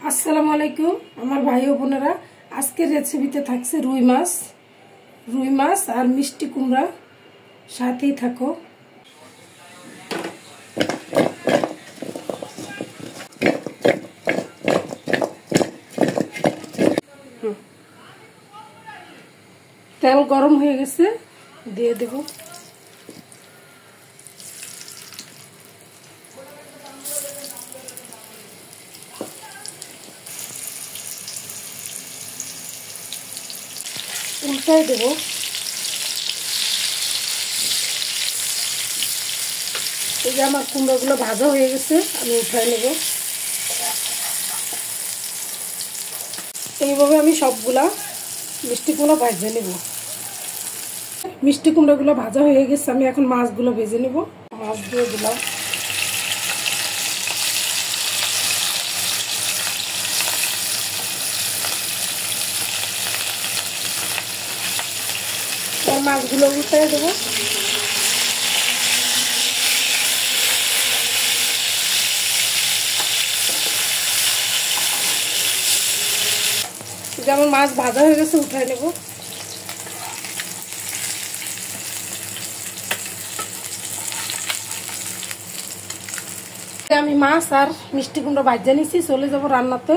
আসসালামু আলাইকুম আমার ভাই ও বোনেরা, আজকের রেসিপিতে থাকছে রুই মাছ আর মিষ্টি কুমড়া। সাথেই থাকো। তেল গরম হয়ে গেছে, দিয়ে দেব। উল্টাই দেব। এই যে আমার কুমড়োগুলো ভাজা হয়ে গেছে, আমি উঠাই নেব। এইভাবে আমি সবগুলা মিষ্টি কুমড়ো ভাজে নেব। মিষ্টি কুমড়োগুলো ভাজা হয়ে গেছে, আমি এখন মাছগুলো ভেজে নেব। মাছ দিয়ে দিলাম। মাছগুলো উল্টে দেবো। যেমন মাছ ভাজা হয়ে গেছে, উঠাই নেব। আমি মাছ আর মিষ্টি কুমড়ো ভাজা নিচ্ছি, চলে যাব রান্নাতে।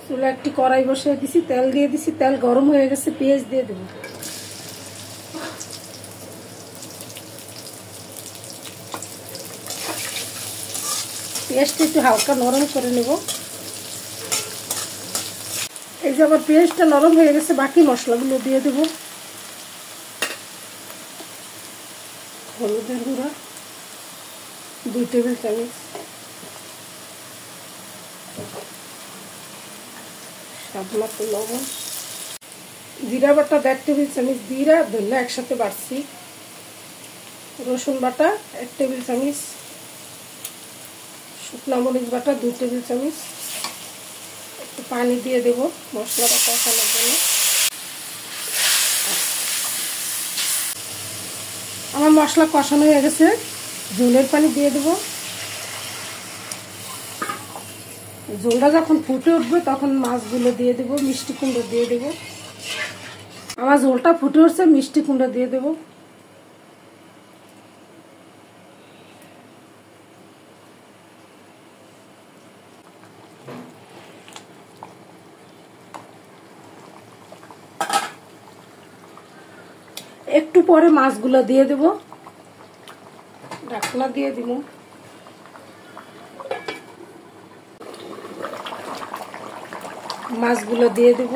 চুলে একটি কড়াই বসিয়ে দিছি, তেল দিয়ে দিছি। তেল গরম হয়ে গেছে, পেঁয়াজ দিয়ে দেব। পেঁয়াজটা একটু হালকা নরম করে নেব। এই যে আবার পেঁয়াজটা নরম হয়ে গেছে, বাকি মশলাগুলো দিয়ে দেব। হলুদের গুঁড়া 2 টেবিল চামচ, স্বাদ মতো লবণ, জিরা বাটা 1.5 টেবিল চামচ, জিরা ধনিয়া একসাথে বাটছি, রসুন বাটা 1 টেবিল চামচ, শুকনো মরিচ বাটা 2 টেবিল চামচ। একটু পানি দিয়ে দেব মশলাটা কষানোর জন্য। আমার মশলা কষানো হয়ে গেছে, ঝোলের পানি দিয়ে দেব। ঝোলটা যখন ফুটে উঠবে তখন মাছগুলো দিয়ে দেব, মিষ্টি কুমড়ো দিয়ে দেব। আমার ঝোলটা ফুটে উঠছে, মিষ্টি কুমড়ো দিয়ে দেব। একটু পরে মাছগুলো দিয়ে দেব, ঢাকনা দিয়ে দিব। মাছগুলো দিয়ে দেব।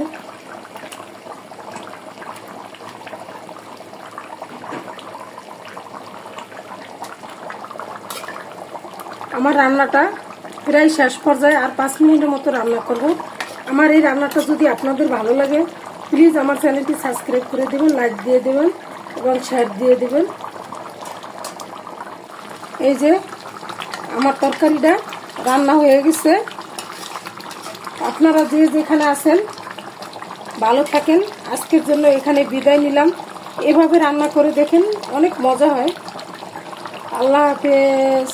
আমার রান্নাটা প্রায় শেষ পর্যায়ে, আর 5 মিনিটের মতো রান্না করব। আমার এই রান্নাটা যদি আপনাদের ভালো লাগে, প্লিজ আমার চ্যানেলটি সাবস্ক্রাইব করে দেবেন, লাইক দিয়ে দেবেন এবং শেয়ার দিয়ে দেবেন। এই যে আমার তরকারিটা রান্না হয়ে গেছে। আপনারা যে যেখানে আছেন ভালো থাকেন। আজকের জন্য এখানে বিদায় নিলাম। এভাবে রান্না করে দেখেন, অনেক মজা হয়। আল্লাহ হাফেজ।